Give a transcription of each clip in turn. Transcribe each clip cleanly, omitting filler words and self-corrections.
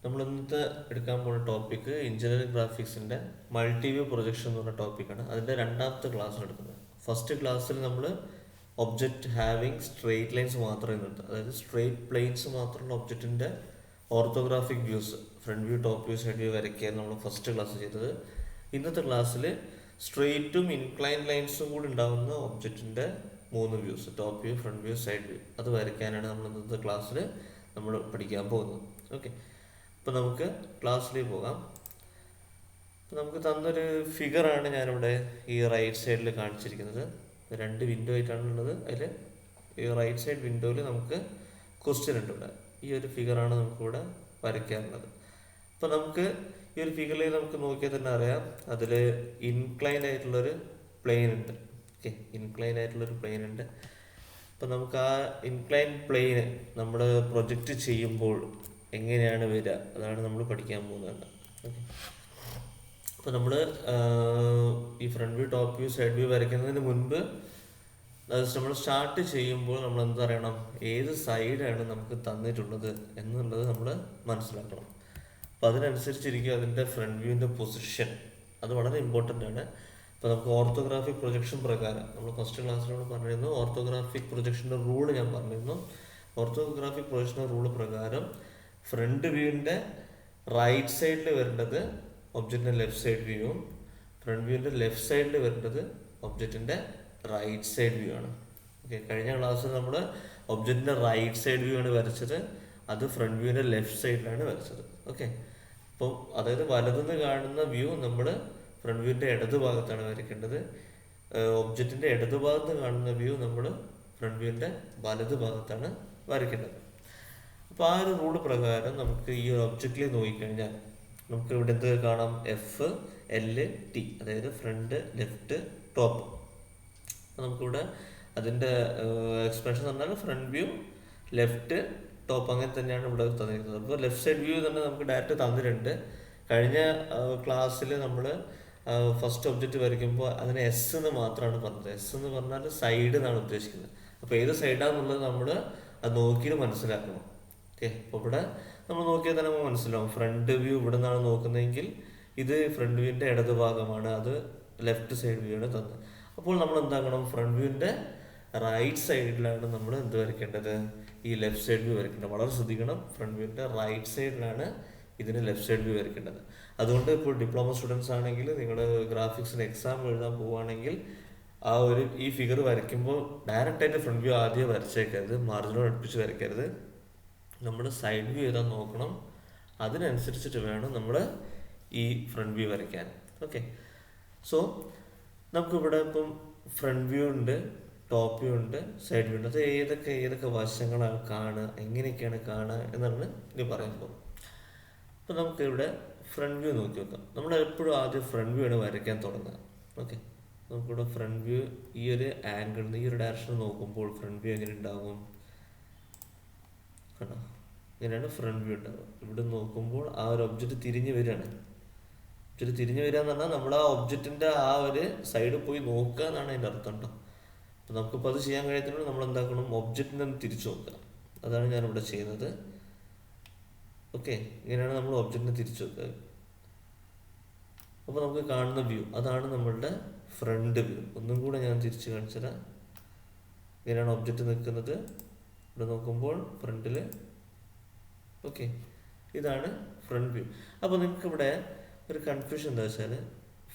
നമ്മൾ ഇന്നത്തെ എടുക്കാൻ പോകുന്ന ടോപ്പിക്ക് എഞ്ചിനീയറിംഗ് ഗ്രാഫിക്സിൻ്റെ മൾട്ടി വ്യൂ പ്രൊജക്ഷൻ എന്ന് പറഞ്ഞ ടോപ്പിക്കാണ്. അതിൻ്റെ രണ്ടാമത്തെ ക്ലാസ് എടുക്കുന്നത്. ഫസ്റ്റ് ക്ലാസ്സിൽ നമ്മൾ ഒബ്ജക്റ്റ് ഹാവിങ് സ്ട്രെയിറ്റ് ലൈൻസ് മാത്രമേ നിർത്തുക, അതായത് സ്ട്രെയിറ്റ് പ്ലെയിൻസ് മാത്രമുള്ള ഒബ്ജക്റ്റിൻ്റെ orthographic views, front view, top view, side view വരയ്ക്കുകയാണ് നമ്മൾ ഫസ്റ്റ് ക്ലാസ് ചെയ്തത്. ഇന്നത്തെ ക്ലാസ്സിൽ സ്ട്രെയിറ്റും ഇൻക്ലൈൻ ലൈൻസും കൂടി ഉണ്ടാകുന്ന ഒബ്ജക്റ്റിൻ്റെ 3 views, top view, front view, side view, അത് വരയ്ക്കാനാണ് നമ്മൾ ഇന്നത്തെ ക്ലാസ്സിൽ നമ്മൾ പഠിക്കാൻ പോകുന്നത്. ഓക്കെ, അപ്പോൾ നമുക്ക് ക്ലാസ്സിലേക്ക് പോകാം. അപ്പോൾ നമുക്ക് തന്നൊരു ഫിഗറാണ് ഞാനിവിടെ ഈ റൈറ്റ് സൈഡിൽ കാണിച്ചിരിക്കുന്നത്. 2 വിൻഡോ ആയിട്ടാണുള്ളത്. അതിൽ ഈ റൈറ്റ് സൈഡ് വിൻഡോയിൽ നമുക്ക് ക്വസ്റ്റ്യൻ ഉണ്ട്. ഇവിടെ ഈ ഒരു ഫിഗറാണ് നമുക്കിവിടെ വരയ്ക്കാനുള്ളത്. അപ്പോൾ നമുക്ക് ഈ ഒരു ഫിഗറിൽ നമുക്ക് നോക്കിയാൽ തന്നെ അറിയാം, അതിൽ ഇൻക്ലൈൻ ആയിട്ടുള്ളൊരു പ്ലെയിൻ ഉണ്ട്. ഓക്കെ, ഇൻക്ലൈൻ ആയിട്ടുള്ളൊരു പ്ലെയിൻ ഉണ്ട്. അപ്പോൾ നമുക്ക് ആ ഇൻക്ലൈൻ പ്ലെയിന് നമ്മൾ പ്രൊജക്റ്റ് ചെയ്യുമ്പോൾ എങ്ങനെയാണ് വരിക, അതാണ് നമ്മൾ പഠിക്കാൻ പോകുന്നത്. ഓക്കെ, അപ്പോൾ നമ്മൾ ഈ front view, top view, side view വരയ്ക്കുന്നതിന് മുൻപ് നമ്മൾ സ്റ്റാർട്ട് ചെയ്യുമ്പോൾ നമ്മൾ എന്തറിയണം, ഏത് സൈഡാണ് നമുക്ക് തന്നിട്ടുള്ളത് എന്നുള്ളത് നമ്മൾ മനസ്സിലാക്കണം. അപ്പോൾ അതിനനുസരിച്ചിരിക്കും അതിൻ്റെ ഫ്രണ്ട് വ്യൂവിൻ്റെ പൊസിഷൻ. അത് വളരെ ഇമ്പോർട്ടൻ്റ് ആണ്. ഇപ്പോൾ നമുക്ക് ഓർത്തോഗ്രാഫിക് പ്രൊജക്ഷൻ പ്രകാരം നമ്മൾ ഫസ്റ്റ് ക്ലാസ്സിലൂടെ പറഞ്ഞിരുന്നു. ഓർത്തോഗ്രാഫിക് പ്രൊജക്ഷൻ്റെ റൂള് ഞാൻ പറഞ്ഞിരുന്നു. ഓർത്തോഗ്രാഫിക് പ്രൊജക്ഷൻ്റെ റൂള് പ്രകാരം ഫ്രണ്ട് വ്യൂവിൻ്റെ റൈറ്റ് സൈഡിൽ വരേണ്ടത് ഒബ്ജക്റ്റിൻ്റെ ലെഫ്റ്റ് സൈഡ് വ്യൂവും, ഫ്രണ്ട് വ്യൂവിൻ്റെ ലെഫ്റ്റ് സൈഡിൽ വരേണ്ടത് ഒബ്ജക്റ്റിൻ്റെ റൈറ്റ് സൈഡ് വ്യൂ ആണ്. ഓക്കെ, കഴിഞ്ഞ ക്ലാസ്സിൽ നമ്മൾ ഒബ്ജക്റ്റിൻ്റെ റൈറ്റ് സൈഡ് വ്യൂ ആണ് വരച്ചത്, അത് ഫ്രണ്ട് വ്യൂവിൻ്റെ ലെഫ്റ്റ് സൈഡിലാണ് വരച്ചത്. ഓക്കെ, അപ്പോൾ അതായത് വലതുനിന്ന് കാണുന്ന വ്യൂ നമ്മൾ ഫ്രണ്ട് വ്യൂവിൻ്റെ ഇടത് ഭാഗത്താണ് വരയ്ക്കേണ്ടത്. ഒബ്ജക്റ്റിൻ്റെ ഇടത് ഭാഗത്ത് കാണുന്ന വ്യൂ നമ്മൾ ഫ്രണ്ട് വ്യൂവിൻ്റെ വലത് ഭാഗത്താണ് വരയ്ക്കേണ്ടത്. അപ്പോൾ ആ ഒരു റൂള് പ്രകാരം നമുക്ക് ഈ ഒരു ഒബ്ജക്റ്റിൽ നോക്കിക്കഴിഞ്ഞാൽ നമുക്ക് ഇവിടെ എന്ത് കാണാം, എഫ്, എൽ, ടി, അതായത് ഫ്രണ്ട്, ലെഫ്റ്റ്, ടോപ്പ്. അപ്പോൾ നമുക്കിവിടെ അതിൻ്റെ എക്സ്പ്രഷൻ എന്ന് പറഞ്ഞാൽ ഫ്രണ്ട് വ്യൂ, ലെഫ്റ്റ്, ടോപ്പ്, അങ്ങനെ തന്നെയാണ് ഇവിടെ തന്നിരിക്കുന്നത്. അപ്പോൾ ലെഫ്റ്റ് സൈഡ് വ്യൂ തന്നെ നമുക്ക് ഡയറക്റ്റ് തന്നിട്ടുണ്ട്. കഴിഞ്ഞ ക്ലാസ്സിൽ നമ്മൾ ഫസ്റ്റ് ഒബ്ജക്റ്റ് വരയ്ക്കുമ്പോൾ അതിന് എസ് എന്ന് മാത്രമാണ് പറഞ്ഞത്. എസ് എന്ന് പറഞ്ഞാൽ സൈഡ് എന്നാണ് ഉദ്ദേശിക്കുന്നത്. അപ്പോൾ ഏത് സൈഡാണെന്നുള്ളത് നമ്മൾ അത് നോക്കിയിട്ട് മനസ്സിലാക്കണം. ഓക്കെ, അപ്പോൾ ഇവിടെ നമ്മൾ നോക്കിയാൽ തന്നെ നമുക്ക് മനസ്സിലാവും. ഫ്രണ്ട് വ്യൂ ഇവിടെ നിന്നാണ് നോക്കുന്നതെങ്കിൽ ഇത് ഫ്രണ്ട് വ്യൂവിൻ്റെ ഇടത് ഭാഗമാണ്, അത് ലെഫ്റ്റ് സൈഡ് വ്യൂ ആണ് തന്നത്. അപ്പോൾ നമ്മൾ എന്താക്കണം, ഫ്രണ്ട് വ്യൂവിൻ്റെ റൈറ്റ് സൈഡിലാണ് നമ്മൾ എന്ത് വരയ്ക്കേണ്ടത്, ഈ ലെഫ്റ്റ് സൈഡ് വ്യൂ വരയ്ക്കേണ്ടത്. വളരെ ശ്രദ്ധിക്കണം, ഫ്രണ്ട് വ്യൂവിൻ്റെ റൈറ്റ് സൈഡിലാണ് ഇതിന് ലെഫ്റ്റ് സൈഡ് വ്യൂ വരയ്ക്കേണ്ടത്. അതുകൊണ്ട് ഇപ്പോൾ ഡിപ്ലോമ സ്റ്റുഡൻസ് ആണെങ്കിൽ നിങ്ങൾ ഗ്രാഫിക്സിന് എക്സാം എഴുതാൻ പോവുകയാണെങ്കിൽ ആ ഒരു ഈ ഫിഗർ വരയ്ക്കുമ്പോൾ ഡയറക്റ്റായിട്ട് ഫ്രണ്ട് വ്യൂ ആദ്യം വരച്ചേക്കരുത്, മാർജിനോട് അടുപ്പിച്ച് വരയ്ക്കരുത്. നമ്മൾ സൈഡ് വ്യൂ ഏതാ നോക്കണം, അതിനനുസരിച്ചിട്ട് വേണം നമ്മൾ ഈ ഫ്രണ്ട് വ്യൂ വരയ്ക്കാൻ. ഓക്കെ, സോ നമുക്കിവിടെ ഇപ്പം ഫ്രണ്ട് വ്യൂ ഉണ്ട്, ടോപ്പ് വ്യൂ ഉണ്ട്, സൈഡ് വ്യൂ ഉണ്ട്. അത് ഏതൊക്കെ വശങ്ങളാണ് കാണുക, എങ്ങനെയൊക്കെയാണ് കാണുക എന്നാണ് ഇനി പറയാൻ പോകുന്നത്. അപ്പോൾ നമുക്കിവിടെ ഫ്രണ്ട് വ്യൂ നോക്കി നോക്കാം. നമ്മൾ എപ്പോഴും ആദ്യം ഫ്രണ്ട് വ്യൂ ആണ് വരയ്ക്കാൻ തുടങ്ങുക. ഓക്കെ, നമുക്കിവിടെ ഫ്രണ്ട് വ്യൂ ഈ ഒരു ആംഗിളിൽ നിന്ന് ഈ ഒരു ഡയറക്ഷനിൽ നോക്കുമ്പോൾ ഫ്രണ്ട് വ്യൂ എങ്ങനെ ഉണ്ടാകും, കണ്ടോ, ഇങ്ങനെയാണ് ഫ്രണ്ട് വ്യൂ ഉണ്ടാവുക. ഇവിടെ നോക്കുമ്പോൾ ആ ഒരു ഒബ്ജക്റ്റ് തിരിഞ്ഞ് വരികയാണ്. ഒബ്ജക്റ്റ് തിരിഞ്ഞ് വരിക എന്ന് പറഞ്ഞാൽ നമ്മൾ ആ ഒബ്ജക്റ്റിൻ്റെ ആ ഒരു സൈഡിൽ പോയി നോക്കുക എന്നാണ് അതിൻ്റെ അർത്ഥം കേട്ടോ. അപ്പോൾ നമുക്കിപ്പോൾ അത് ചെയ്യാൻ കഴിയത്തില്ല. നമ്മൾ എന്താക്കണം, ഒബ്ജക്റ്റിനെ തിരിച്ചു നോക്കുക. അതാണ് ഞാനിവിടെ ചെയ്യുന്നത്. ഓക്കെ, ഇങ്ങനെയാണ് നമ്മൾ ഒബ്ജക്റ്റിനെ തിരിച്ചു വെക്കുക. അപ്പോൾ നമുക്ക് കാണുന്ന വ്യൂ അതാണ് നമ്മളുടെ ഫ്രണ്ട് വ്യൂ. ഒന്നും കൂടെ ഞാൻ തിരിച്ച് കാണിച്ചുതരാം. ഇങ്ങനെയാണ് ഒബ്ജക്റ്റ് നിൽക്കുന്നത്. ഇവിടെ നോക്കുമ്പോൾ ഫ്രണ്ടിൽ. ഓക്കെ, ഇതാണ് ഫ്രണ്ട് വ്യൂ. അപ്പോൾ നിങ്ങൾക്കിവിടെ ഒരു കൺഫ്യൂഷൻ എന്താ വെച്ചാൽ,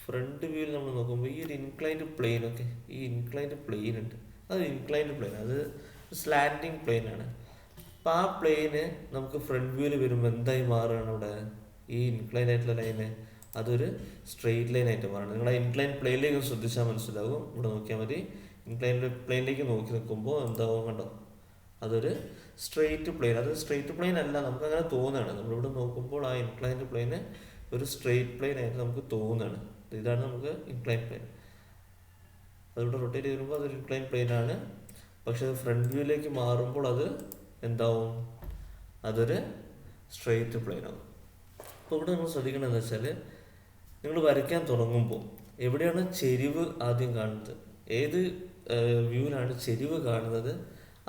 ഫ്രണ്ട് വ്യൂവിൽ നമ്മൾ നോക്കുമ്പോൾ ഈ ഒരു ഇൻക്ലൈൻഡ് പ്ലെയിൻ, ഓക്കെ, ഈ ഇൻക്ലൈൻഡ് പ്ലെയിൻ ഉണ്ട്. അത് ഇൻക്ലൈൻഡ് പ്ലെയിൻ, അത് സ്ലാൻഡിങ് പ്ലെയിൻ ആണ്. അപ്പോൾ ആ പ്ലെയിന് നമുക്ക് ഫ്രണ്ട് വ്യൂവിൽ വരുമ്പോൾ എന്തായി മാറുകയാണ്, ഇവിടെ ഈ ഇൻക്ലൈൻ ആയിട്ടുള്ള ലൈന് അതൊരു സ്ട്രെയിറ്റ് ലൈൻ ആയിട്ട് മാറുകയാണ്. നിങ്ങൾ ആ ഇൻക്ലൈൻ പ്ലെയിനിലേക്ക് ശ്രദ്ധിച്ചാൽ മനസ്സിലാകും. ഇവിടെ നോക്കിയാൽ മതി. ഇൻക്ലൈൻ പ്ലെയിനിലേക്ക് നോക്കി നിൽക്കുമ്പോൾ എന്താവും, കണ്ടോ, അതൊരു സ്ട്രെയിറ്റ് പ്ലെയിൻ. അത് സ്ട്രെയിറ്റ് പ്ലെയിൻ അല്ല, നമുക്കങ്ങനെ തോന്നുകയാണ്. നമ്മളിവിടെ നോക്കുമ്പോൾ ആ ഇൻക്ലൈൻഡ് പ്ലെയിന് ഒരു സ്ട്രെയിറ്റ് പ്ലെയിൻ ആയിട്ട് നമുക്ക് തോന്നുകയാണ്. ഇതാണ് നമുക്ക് ഇൻക്ലൈൻ പ്ലെയിൻ. അതിവിടെ റൊട്ടേറ്റ് ചെയ്യുമ്പോൾ അതൊരു ഇൻക്ലൈൻ പ്ലെയിൻ ആണ്. പക്ഷെ അത് ഫ്രണ്ട് വ്യൂയിലേക്ക് മാറുമ്പോൾ അത് എന്താവും, അതൊരു സ്ട്രെയിറ്റ് പ്ലെയിൻ ആവും. അപ്പോൾ ഇവിടെ നമ്മൾ ശ്രദ്ധിക്കേണ്ടത് എന്താ വെച്ചാൽ, നിങ്ങൾ വരയ്ക്കാൻ തുടങ്ങുമ്പോൾ എവിടെയാണ് ചെരിവ് ആദ്യം കാണുന്നത്, ഏത് വ്യൂവിലാണ് ചെരിവ് കാണുന്നത്,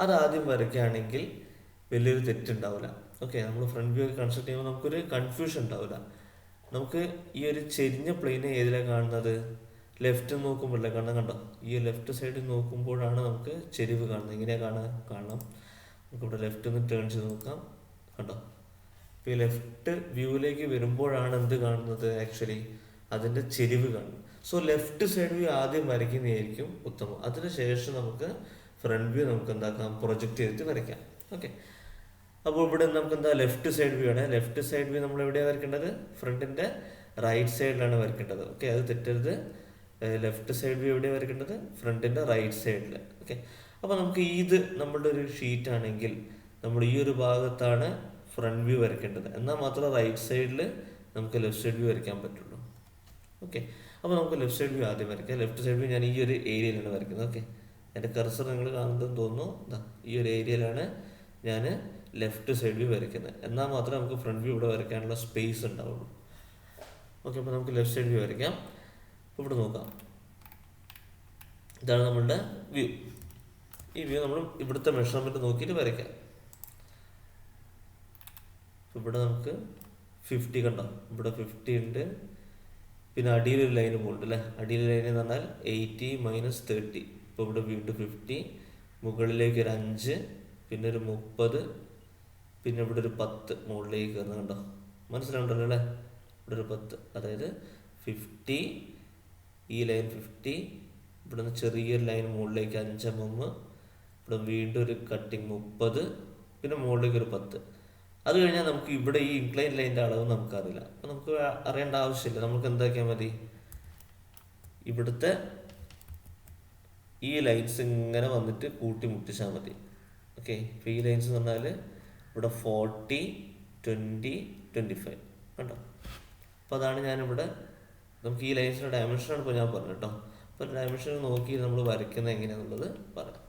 അത് ആദ്യം വരയ്ക്കുകയാണെങ്കിൽ വലിയൊരു തെറ്റുണ്ടാവില്ല. ഓക്കെ, നമ്മൾ ഫ്രണ്ട് വ്യൂ ഒക്കെ കൺസ്ട്രക്ട് ചെയ്യുമ്പോൾ നമുക്കൊരു കൺഫ്യൂഷൻ ഉണ്ടാവില്ല. നമുക്ക് ഈ ഒരു ചെരിഞ്ഞ പ്ലെയിനെ ഏതിലാണ് കാണുന്നത്? ലെഫ്റ്റ് നോക്കുമ്പോഴല്ലേ കാണാൻ, കണ്ടോ? ഈ ലെഫ്റ്റ് സൈഡിൽ നോക്കുമ്പോഴാണ് നമുക്ക് ചെരിവ് കാണുന്നത്. ഇങ്ങനെയാണ് കാണാം. നമുക്കിവിടെ ലെഫ്റ്റ് ഒന്ന് ടേൺ ചെയ്ത് നോക്കാം, കണ്ടോ? ഇപ്പോൾ ഈ ലെഫ്റ്റ് വ്യൂവിലേക്ക് വരുമ്പോഴാണ് എന്ത് കാണുന്നത്? ആക്ച്വലി അതിൻ്റെ ചെരിവ് കാണുന്നത്. സോ ലെഫ്റ്റ് സൈഡ് വ്യൂ ആദ്യം വരയ്ക്കുന്നതായിരിക്കും ഉത്തമം. അതിനുശേഷം നമുക്ക് ഫ്രണ്ട് വ്യൂ നമുക്ക് എന്താക്കാം, പ്രൊജക്റ്റ് ചെയ്തിട്ട് വരയ്ക്കാം. ഓക്കെ, അപ്പോൾ ഇവിടെ നമുക്ക് എന്താ ലെഫ്റ്റ് സൈഡ് വ്യൂ ആണ്. ലെഫ്റ്റ് സൈഡ് വ്യൂ നമ്മൾ എവിടെയാണ് വരയ്ക്കേണ്ടത്? ഫ്രണ്ടിൻ്റെ റൈറ്റ് സൈഡിലാണ് വരയ്ക്കേണ്ടത്. ഓക്കെ, അത് തെറ്റരുത്. ലെഫ്റ്റ് സൈഡ് വ്യൂ എവിടെയാണ് വരയ്ക്കേണ്ടത്? ഫ്രണ്ടിൻ്റെ റൈറ്റ് സൈഡിൽ. ഓക്കെ, അപ്പോൾ നമുക്ക് ഇത് നമ്മളുടെ ഒരു ഷീറ്റ് ആണെങ്കിൽ നമ്മൾ ഈ ഒരു ഭാഗത്താണ് ഫ്രണ്ട് വ്യൂ വരയ്ക്കേണ്ടത്. എന്നാൽ മാത്രമേ റൈറ്റ് സൈഡിൽ നമുക്ക് ലെഫ്റ്റ് സൈഡ് വ്യൂ വരയ്ക്കാൻ പറ്റുള്ളൂ. ഓക്കെ, അപ്പോൾ നമുക്ക് ലെഫ്റ്റ് സൈഡ് വ്യൂ ആദ്യം വരയ്ക്കാം. ലെഫ്റ്റ് സൈഡ് വ്യൂ ഞാൻ ഈ ഒരു ഏരിയയിലാണ് വരയ്ക്കുന്നത്. ഓക്കെ, എൻ്റെ കർസർ നിങ്ങൾ കാണുന്നതെന്ന് തോന്നുന്നു. ഇതാ ഈ ഒരു ഏരിയയിലാണ് ഞാൻ ലെഫ്റ്റ് സൈഡ് വ്യൂ വരയ്ക്കുന്നത്. എന്നാൽ മാത്രമേ നമുക്ക് ഫ്രണ്ട് വ്യൂ ഇവിടെ വരയ്ക്കാനുള്ള സ്പേസ് ഉണ്ടാവുള്ളൂ. ഓക്കെ, അപ്പോൾ നമുക്ക് ലെഫ്റ്റ് സൈഡ് വ്യൂ വരയ്ക്കാം. ഇവിടെ നോക്കാം, ഇതാണ് നമ്മളുടെ വ്യൂ. ഈ വ്യൂ നമ്മൾ ഇവിടുത്തെ മെഷർമെൻറ്റ് നോക്കിയിട്ട് വരയ്ക്കാം. ഇവിടെ നമുക്ക് 50 കണ്ടോ? ഇവിടെ 50 ഉണ്ട്. പിന്നെ അടിയിലൊരു ലൈന് പോകുന്നുണ്ട് അല്ലേ? അടിയിലെ ലൈൻ എന്ന് പറഞ്ഞാൽ 80 - 30. ഇപ്പോൾ ഇവിടെ വീണ്ടും 50, മുകളിലേക്ക് ഒരു 5, പിന്നെ ഒരു 30, പിന്നെ ഇവിടെ ഒരു 10 മുകളിലേക്ക് കയറുന്നത് കണ്ടോ? മനസ്സിലാവുണ്ടല്ലോ അല്ലേ? ഇവിടെ ഒരു 10, അതായത് 50, ഈ ലൈൻ 50, ഇവിടെ നിന്ന് ചെറിയൊരു ലൈൻ മുകളിലേക്ക് 5 mm, ഇവിടെ വീണ്ടും ഒരു കട്ടിങ് 30, പിന്നെ മുകളിലേക്ക് ഒരു 10. അത് കഴിഞ്ഞാൽ നമുക്ക് ഇവിടെ ഈ ഇൻക്ലൈൻ ലൈൻ്റെ അളവ് നമുക്കറിയില്ല. അപ്പോൾ നമുക്ക് അറിയേണ്ട ആവശ്യമില്ല. നമുക്ക് എന്താക്കിയാൽ മതി, ഇവിടുത്തെ ഈ ലൈൻസ് ഇങ്ങനെ വന്നിട്ട് കൂട്ടി മുട്ടിച്ചാൽ മതി. ഓക്കെ, ഇപ്പോൾ ഈ ലൈൻസ് എന്ന് പറഞ്ഞാൽ ഇവിടെ 40, 20, 25 കണ്ടോ? അപ്പോൾ അതാണ് ഞാനിവിടെ, നമുക്ക് ഈ ലൈൻസിൻ്റെ ഡയമെൻഷനാണ് ഇപ്പോൾ ഞാൻ പറഞ്ഞത് കേട്ടോ. അപ്പോൾ ഡയമെൻഷൻ നോക്കി നമ്മൾ വരയ്ക്കുന്നത് എങ്ങനെയാണെന്നുള്ളത് പറയാം.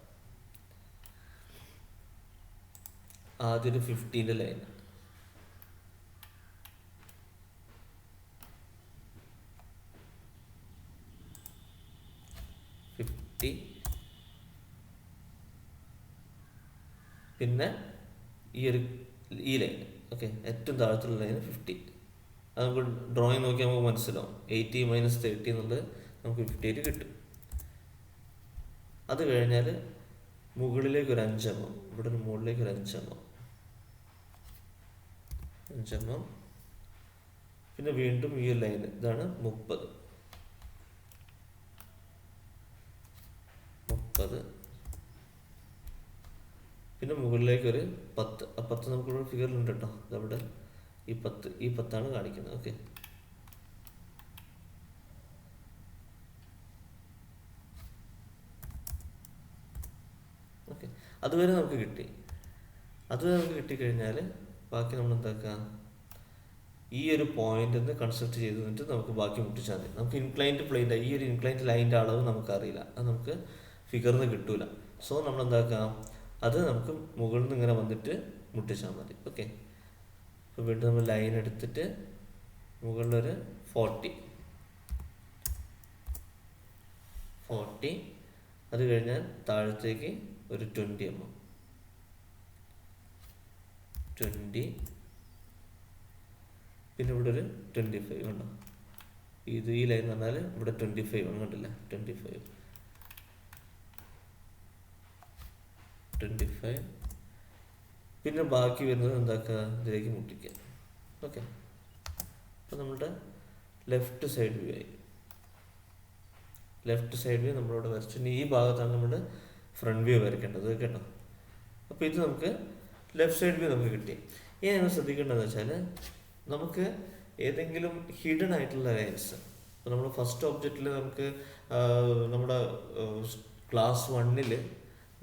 ആദ്യം ഒരു 50ൻ്റെ ലൈൻ, പിന്നെ ഈ ലൈൻ. ഓക്കെ, ഏറ്റവും താഴത്തുള്ള ലൈൻ 50. അത് നമുക്ക് ഡ്രോയിങ് നോക്കി നമുക്ക് മനസ്സിലാവും. 80 - 30 എന്നുള്ളത് നമുക്ക് 58 കിട്ടും. അത് കഴിഞ്ഞാൽ മുകളിലേക്ക് ഒരു 5 mm, ഇവിടെ ഒരു മുകളിലേക്ക് ഒരു 5 mm, 5 mm, പിന്നെ വീണ്ടും ഈ ലൈൻ, ഇതാണ് 30, പിന്നെ മുകളിലേക്ക് ഒരു 10. ആ 10 നമുക്കിവിടെ ഫിഗറിലുണ്ട് കേട്ടോ. അതവിടെ ഈ 10 കാണിക്കുന്നത്. ഓക്കെ, ഓക്കെ, അതുവരെ നമുക്ക് കിട്ടി. അതുവരെ നമുക്ക് കിട്ടിക്കഴിഞ്ഞാൽ ബാക്കി നമ്മൾ എന്താക്കുക, ഈ ഒരു പോയിന്റിൽ നിന്ന് കൺസ്ട്രക്ട് ചെയ്ത് നിന്നിട്ട് നമുക്ക് ബാക്കി മുട്ടിച്ചാൽ മതി. നമുക്ക് ഇൻക്ലൈൻഡ് പ്ലെയിൻ്റെ ഈ ഒരു ഇൻക്ലൈൻഡ് ലൈൻ്റെ അളവ് നമുക്കറിയില്ല, അത് നമുക്ക് ഫിഗറിൽ നിന്ന് കിട്ടൂല. സോ നമ്മൾ എന്താക്കാം, അത് നമുക്ക് മുകളിൽ നിന്ന് ഇങ്ങനെ വന്നിട്ട് മുട്ടിച്ചാൽ മതി. ഓക്കെ, അപ്പോൾ വീണ്ടും നമ്മൾ ലൈൻ എടുത്തിട്ട് മുകളിലൊരു 40, അത് കഴിഞ്ഞാൽ താഴത്തേക്ക് ഒരു 20 mm, 20, പിന്നെ ഇവിടെ ഒരു 25 കണ്ടോ? ഇത് ഈ ലൈൻ എന്ന് പറഞ്ഞാൽ ഇവിടെ 25 ആണ്, കണ്ടില്ല? 25, പിന്നെ ബാക്കി വരുന്നത് എന്താക്കുക, ഇതിലേക്ക് മുട്ടിക്കുക. ഓക്കെ, അപ്പോൾ നമ്മളുടെ ലെഫ്റ്റ് സൈഡ് വ്യൂ ആയി. ലെഫ്റ്റ് സൈഡ് വ്യൂ നമ്മളിവിടെ വരച്ചു. ഇനി ഈ ഭാഗത്താണ് നമ്മുടെ ഫ്രണ്ട് വ്യൂ വരയ്ക്കേണ്ടത് കേട്ടോ. അപ്പോൾ ഇത് നമുക്ക് ലെഫ്റ്റ് സൈഡ് വ്യൂ നമുക്ക് കിട്ടി. ഇനി നമ്മൾ ശ്രദ്ധിക്കേണ്ടതെന്ന് വെച്ചാൽ, നമുക്ക് ഏതെങ്കിലും ഹിഡൻ ആയിട്ടുള്ള ലൈൻസ്, ഇപ്പോൾ നമ്മൾ ഫസ്റ്റ് ഒബ്ജക്റ്റിൽ നമുക്ക് നമ്മുടെ ക്ലാസ് 1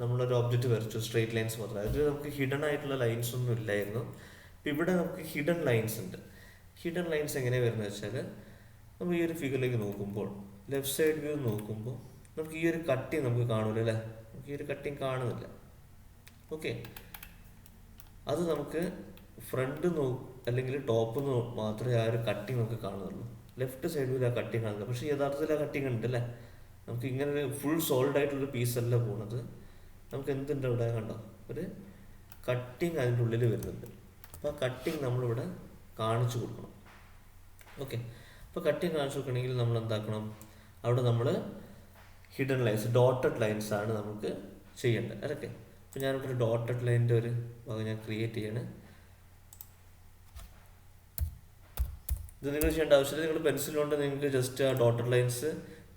നമ്മളൊരു ഒബ്ജക്റ്റ് വരച്ചു, സ്ട്രെയിറ്റ് ലൈൻസ് മാത്രം. അതിൽ നമുക്ക് ഹിഡൻ ആയിട്ടുള്ള ലൈൻസ് ഒന്നും ഇല്ലായിരുന്നു. ഇപ്പം ഇവിടെ നമുക്ക് ഹിഡൻ ലൈൻസ് ഉണ്ട്. ഹിഡൻ ലൈൻസ് എങ്ങനെയാണ് വരുന്നത് വെച്ചാൽ, നമ്മൾ ഈ ഒരു ഫിഗറിലേക്ക് നോക്കുമ്പോൾ, ലെഫ്റ്റ് സൈഡ് വ്യൂ നോക്കുമ്പോൾ നമുക്ക് ഈ ഒരു കട്ടിങ് നമുക്ക് കാണൂല അല്ലേ? നമുക്ക് ഈ ഒരു കട്ടിങ് കാണുന്നില്ല. ഓക്കെ, അത് നമുക്ക് ഫ്രണ്ട് അല്ലെങ്കിൽ ടോപ്പ് മാത്രമേ ആ ഒരു കട്ടിങ് നമുക്ക് കാണുന്നുള്ളൂ. ലെഫ്റ്റ് സൈഡ് വ്യൂ ആ കട്ടിങ് കാണുന്നത്. പക്ഷേ യഥാർത്ഥത്തിൽ ആ കട്ടിങ് ഉണ്ട് അല്ലേ? നമുക്ക് ഇങ്ങനെ ഫുൾ സോൾഡ് ആയിട്ടുള്ളൊരു പീസല്ല പോകുന്നത്. നമുക്ക് എന്തുണ്ട് അവിടെ കണ്ടോ, ഒരു കട്ടിങ് അതിൻ്റെ ഉള്ളിൽ വരുന്നുണ്ട്. അപ്പോൾ ആ കട്ടിങ് നമ്മളിവിടെ കാണിച്ചു കൊടുക്കണം. ഓക്കെ, അപ്പോൾ കട്ടിങ് കാണിച്ചു കൊടുക്കണമെങ്കിൽ നമ്മൾ എന്താക്കണം, അവിടെ നമ്മൾ ഹിഡൻ ലൈൻസ്, ഡോട്ടഡ് ലൈൻസ് ആണ് നമുക്ക് ചെയ്യേണ്ടത്. അതൊക്കെ അപ്പോൾ ഞാനിവിടെ ഒരു ഡോട്ടഡ് ലൈനിൻ്റെ ഒരു ഭാഗം ഞാൻ ക്രിയേറ്റ് ചെയ്യാണ്. ഇത് നിങ്ങൾ ചെയ്യേണ്ട ആവശ്യമില്ല, നിങ്ങൾ പെൻസിൽ കൊണ്ട് നിങ്ങൾക്ക് ജസ്റ്റ് ആ ഡോട്ടഡ് ലൈൻസ്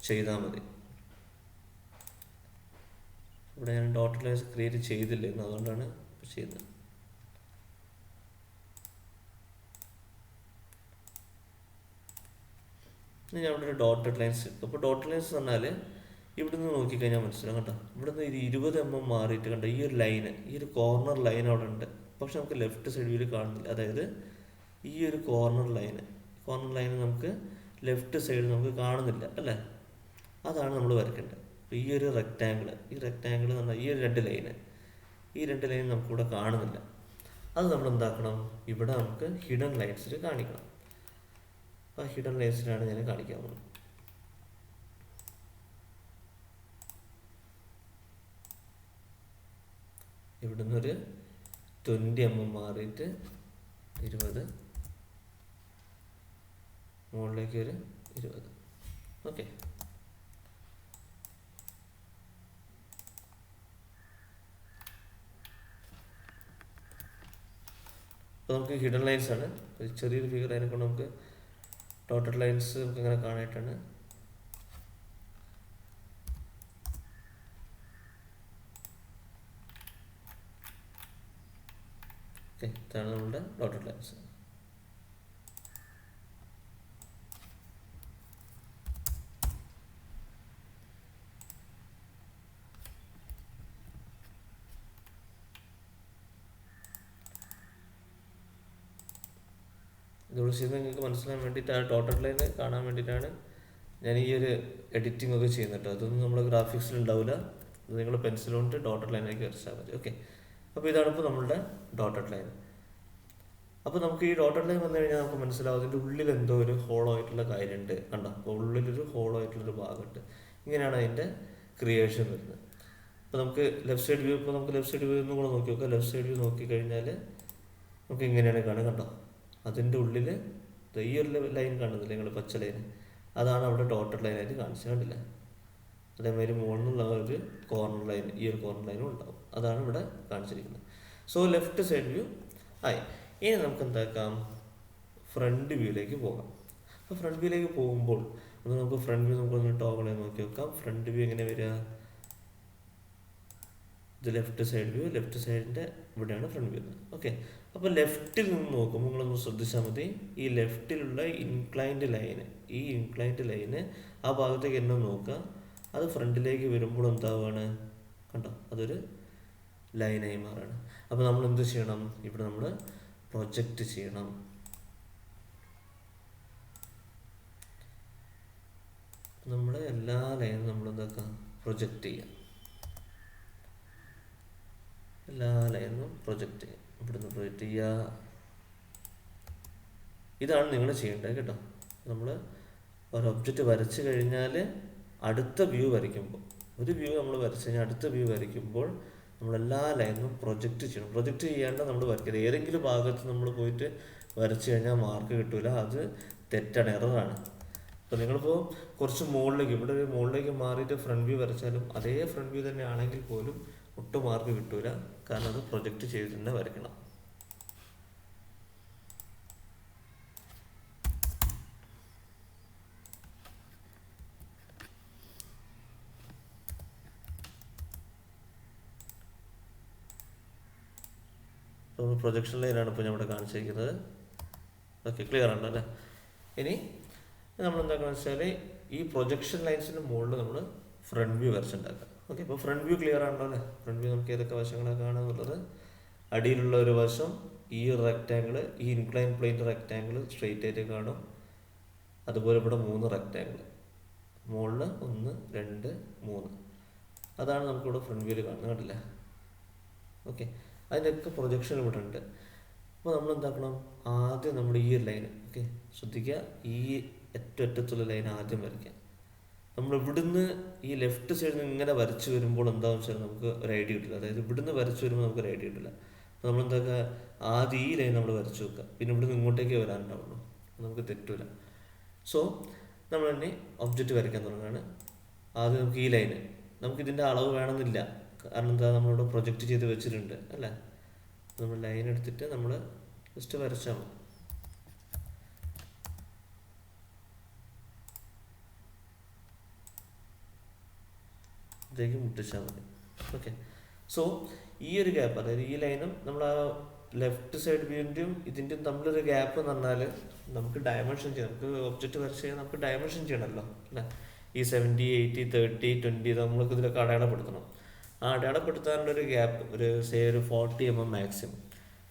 ചെയ്താൽ മതി. ഇവിടെ ഞാൻ ഡോട്ടഡ് ലൈൻസ് ക്രിയേറ്റ് ചെയ്തില്ലായിരുന്നു, അതുകൊണ്ടാണ് ചെയ്യുന്നത്. ഇനി ഞാൻ ഇവിടെ ഒരു ഡോട്ടഡ് ലൈൻസ് എടുക്കും. അപ്പോൾ ഡോട്ടഡ് ലൈൻസ് എന്ന് പറഞ്ഞാൽ ഇവിടെ നിന്ന് നോക്കിക്കഴിഞ്ഞാൽ മനസ്സിലാവും കേട്ടോ. ഇവിടെ നിന്ന് 20 mm മാറിയിട്ട് കണ്ടോ, ഈ ഒരു ലൈന്, ഈ ഒരു കോർണർ ലൈൻ അവിടെ ഉണ്ട്, പക്ഷെ നമുക്ക് ലെഫ്റ്റ് സൈഡ് വ്യൂവിൽ കാണുന്നില്ല. അതായത് ഈ ഒരു കോർണർ ലൈന് നമുക്ക് ലെഫ്റ്റ് സൈഡ് നമുക്ക് കാണുന്നില്ല അല്ലേ. അതാണ് നമ്മൾ വരയ്ക്കേണ്ടത്. അപ്പോൾ ഈ ഒരു റെക്റ്റാങ്കിൾ എന്ന് പറഞ്ഞാൽ ഈ ഒരു രണ്ട് ലൈൻ നമുക്കിവിടെ കാണുന്നില്ല. അത് നമ്മൾ എന്താക്കണം, ഇവിടെ നമുക്ക് ഹിഡൻ ലൈൻസിൽ കാണിക്കണം. ആ ഹിഡൻ ലൈൻസിലാണ് ഞാൻ കാണിക്കാൻ പോകുന്നത്. ഇവിടെ നിന്നൊരു 20 mm മാറിയിട്ട് 20, മുകളിലേക്ക് ഒരു 20. ഓക്കെ, അപ്പോൾ നമുക്ക് ഹിഡൻ ലൈൻസ് ആണ്. ചെറിയൊരു ഫിഗർ അതിനെക്കൊണ്ട് നമുക്ക് ഡോട്ടഡ് ലൈൻസ് നമുക്ക് ഇങ്ങനെ കാണാനായിട്ടാണ്. ഓക്കെ, ഇതാണ് നമ്മുടെ ഡോട്ടഡ് ലൈൻസ്. ഇതോട് ചെയ്ത് നിങ്ങൾക്ക് മനസ്സിലാൻ വേണ്ടിയിട്ട്, ആ ഡോട്ടഡ് ലൈൻ കാണാൻ വേണ്ടിയിട്ടാണ് ഞാൻ ഈ ഒരു എഡിറ്റിംഗ് ഒക്കെ ചെയ്യുന്നത്. അതൊന്നും നമ്മുടെ ഗ്രാഫിക്സിൽ ഉണ്ടാവില്ല. അത് നിങ്ങൾ പെൻസിൽ കൊണ്ട് ഡോട്ടഡ് ലൈനാക്കി വരച്ചാൽ മതി. ഓക്കെ, അപ്പോൾ ഇതാണ് ഇപ്പോൾ നമ്മളുടെ ഡോട്ടഡ് ലൈൻ. അപ്പോൾ നമുക്ക് ഈ ഡോട്ടഡ് ലൈൻ വന്നു കഴിഞ്ഞാൽ നമുക്ക് മനസ്സിലാവും അതിൻ്റെ ഉള്ളിൽ എന്തോ ഒരു ഹോളോ ആയിട്ടുള്ള കാര്യമുണ്ട് കണ്ടോ. അപ്പോൾ ഉള്ളിലൊരു ഹോളോ ആയിട്ടുള്ളൊരു ഭാഗമുണ്ട്. ഇങ്ങനെയാണ് അതിൻ്റെ ക്രിയേഷൻ വരുന്നത്. അപ്പോൾ നമുക്ക് ലെഫ്റ്റ് സൈഡ് വ്യൂ ഒന്നും കൂടെ നോക്കി നോക്കാം. ലെഫ്റ്റ് സൈഡ് വ്യൂ നോക്കിക്കഴിഞ്ഞാൽ നമുക്ക് ഇങ്ങനെയാണ് കാണുക കണ്ടോ. അതിൻ്റെ ഉള്ളിൽ ഈ ഒരു ലൈൻ കാണുന്നില്ല നിങ്ങൾ, പച്ച ലൈൻ, അതാണ് അവിടെ ഡോട്ടഡ് ലൈനായിട്ട് കാണിച്ചത്, കണ്ടില്ല. അതേമാതിരി മുകളിൽ നിന്നുള്ള ഒരു കോർണർ ലൈൻ, ഈ ഒരു കോർണർ ലൈനും ഉണ്ടാവും, അതാണ് ഇവിടെ കാണിച്ചിരിക്കുന്നത്. സോ ലെഫ്റ്റ് സൈഡ് വ്യൂ ആയി. ഇനി നമുക്ക് എന്താക്കാം, ഫ്രണ്ട് വ്യൂയിലേക്ക് പോകാം. അപ്പോൾ ഫ്രണ്ട് വ്യൂയിലേക്ക് പോകുമ്പോൾ നമുക്ക് ഫ്രണ്ട് വ്യൂ നമുക്കൊന്ന് ടോഗിൾ ചെയ്ത് നോക്കി നോക്കാം. ഫ്രണ്ട് വ്യൂ എങ്ങനെ വരിക, ഇത് ലെഫ്റ്റ് സൈഡ് വ്യൂ, ലെഫ്റ്റ് സൈഡിൻ്റെ ഇവിടെയാണ് ഫ്രണ്ട് വ്യൂ. ഓക്കെ, അപ്പോൾ ലെഫ്റ്റിൽ നിന്ന് നോക്കുമ്പോൾ നിങ്ങളൊന്ന് ശ്രദ്ധിച്ചാൽ മതി, ഈ ലെഫ്റ്റിലുള്ള ഇൻക്ലൈൻഡ് ലൈന് ആ ഭാഗത്തേക്ക് എന്നെ നോക്കുക. അത് ഫ്രണ്ടിലേക്ക് വരുമ്പോൾ എന്താവുകയാണ് കണ്ടോ, അതൊരു ലൈനായി മാറാണ്. അപ്പോൾ നമ്മൾ എന്ത് ചെയ്യണം, ഇവിടെ നമ്മൾ പ്രൊജക്റ്റ് ചെയ്യണം. നമ്മുടെ എല്ലാ ലൈനും നമ്മൾ എന്താക്കാം, പ്രൊജക്റ്റ് ചെയ്യാം. എല്ലാ ലൈനും പ്രൊജക്റ്റ് ചെയ്യാം. ഇവിടുന്ന് പ്രൊജക്റ്റ് ചെയ്യുക. ഇതാണ് നിങ്ങൾ ചെയ്യേണ്ടത് കേട്ടോ. നമ്മൾ ഒരു ഒബ്ജക്റ്റ് വരച്ച് കഴിഞ്ഞാൽ അടുത്ത വ്യൂ വരയ്ക്കുമ്പോൾ, ഒരു വ്യൂ നമ്മൾ വരച്ച് കഴിഞ്ഞാൽ അടുത്ത വ്യൂ വരയ്ക്കുമ്പോൾ നമ്മളെല്ലാ ലൈനും പ്രൊജക്റ്റ് ചെയ്യണം. പ്രൊജക്റ്റ് ചെയ്യാണ്ട് നമ്മൾ വരയ്ക്കരുത്. ഏതെങ്കിലും ഭാഗത്ത് നമ്മൾ പോയിട്ട് വരച്ച് കഴിഞ്ഞാൽ മാർക്ക് കിട്ടില്ല, അത് തെറ്റാണ്, എററാണ്. അപ്പോൾ നിങ്ങളിപ്പോൾ കുറച്ച് മുകളിലേക്ക്, ഇവിടെ ഒരു മുകളിലേക്ക് മാറിയിട്ട് ഫ്രണ്ട് വ്യൂ വരച്ചാലും അതേ ഫ്രണ്ട് വ്യൂ തന്നെ ആണെങ്കിൽ പോലും ഒട്ടും മാർക്ക് കിട്ടൂല, കാരണം അത് പ്രൊജക്റ്റ് ചെയ്ത് തന്നെ വരയ്ക്കണം. പ്രൊജക്ഷൻ ലൈനാണ് ഇപ്പോൾ ഇവിടെ കാണിച്ചിരിക്കുന്നത്. ഓക്കെ, ക്ലിയർ ആണ് അല്ലേ. ഇനി നമ്മൾ എന്താണെന്ന് വെച്ചാൽ ഈ പ്രൊജക്ഷൻ ലൈൻസിൻ്റെ മുകളിൽ നമ്മൾ ഫ്രണ്ട് വ്യൂ വരച്ചുണ്ടാക്കാം. ഓക്കെ, ഇപ്പോൾ ഫ്രണ്ട് വ്യൂ ക്ലിയർ ആണല്ലോ അല്ലേ. ഫ്രണ്ട് വ്യൂ നമുക്ക് ഏതൊക്കെ വശങ്ങളൊക്കെ കാണാമെന്നുള്ളത്, അടിയിലുള്ള ഒരു വശം ഈ റെക്റ്റാങ്കിൾ, ഈ ഇൻക്ലൈൻ പ്ലെയിൻ്റെ റെക്റ്റാങ്കിൾ സ്ട്രെയിറ്റ് ആയിട്ട് കാണും. അതുപോലെ ഇവിടെ 3 റെക്റ്റാങ്കിൾ, മുകളിൽ 1, 2, 3, അതാണ് നമുക്കിവിടെ ഫ്രണ്ട് വ്യൂവിൽ കാണുന്നത്, കണ്ടില്ല. ഓക്കെ, അതിൻ്റെയൊക്കെ പ്രൊജക്ഷൻ ഇവിടെ ഉണ്ട്. അപ്പോൾ നമ്മൾ എന്താക്കണം, ആദ്യം നമ്മൾ ഈ ഒരു ലൈൻ, ഓക്കെ ശ്രദ്ധിക്കുക, ഈ ഏറ്റവും അറ്റത്തുള്ള ലൈൻ ആദ്യം വരയ്ക്കാം. നമ്മൾ ഇവിടുന്ന് ഈ ലെഫ്റ്റ് സൈഡിൽ നിന്ന് ഇങ്ങനെ വരച്ച് വരുമ്പോൾ എന്താണെന്ന് വെച്ചാൽ നമുക്ക് ഒരു ഐഡിയ കിട്ടില്ല. അതായത് ഇവിടുന്ന് വരച്ച് വരുമ്പോൾ നമുക്ക് ഒരു ഐഡിയ കിട്ടില്ല. അപ്പോൾ നമ്മളെന്താക്കുക, ആദ്യം ഈ ലൈൻ നമ്മൾ വരച്ച് വെക്കുക, പിന്നെ ഇവിടെ നിന്ന് ഇങ്ങോട്ടേക്ക് വരാനുണ്ടാവുള്ളൂ, നമുക്ക് തെറ്റൂല. സോ നമ്മൾ തന്നെ ഒബ്ജക്റ്റ് വരയ്ക്കാൻ തുടങ്ങുകയാണ്. ആദ്യം നമുക്ക് ഈ ലൈന്, നമുക്കിതിൻ്റെ അളവ് വേണമെന്നില്ല, കാരണം എന്താ, നമ്മളിവിടെ പ്രൊജക്റ്റ് ചെയ്ത് വെച്ചിട്ടുണ്ട് അല്ലേ. നമ്മൾ ലൈൻ എടുത്തിട്ട് നമ്മൾ ജസ്റ്റ് വരച്ചാൽ മതി. ഇതേക്ക് മുട്ടിച്ചാൽ മതി. ഓക്കെ. സോ ഈ ഒരു ഗ്യാപ്പ്, അതായത് ഈ ലൈനും നമ്മൾ ആ ലെഫ്റ്റ് സൈഡ് വ്യൂവിൻ്റെയും ഇതിൻ്റെയും തമ്മിലൊരു ഗ്യാപ്പ് എന്ന് പറഞ്ഞാൽ നമുക്ക് ഡയമെൻഷൻ ചെയ്യണം. നമുക്ക് ഒബ്ജക്റ്റ് വരച്ച് കഴിഞ്ഞാൽ നമുക്ക് ഡയമെൻഷൻ ചെയ്യണമല്ലോ അല്ലേ. ഈ 70, 80, 30, 20 നമ്മൾക്ക് ഇതിലൊക്കെ അടയാളപ്പെടുത്തണം. ആ അടയാളപ്പെടുത്താനുള്ളൊരു ഗ്യാപ്പ് ഒരു 40 mm മാക്സിമം,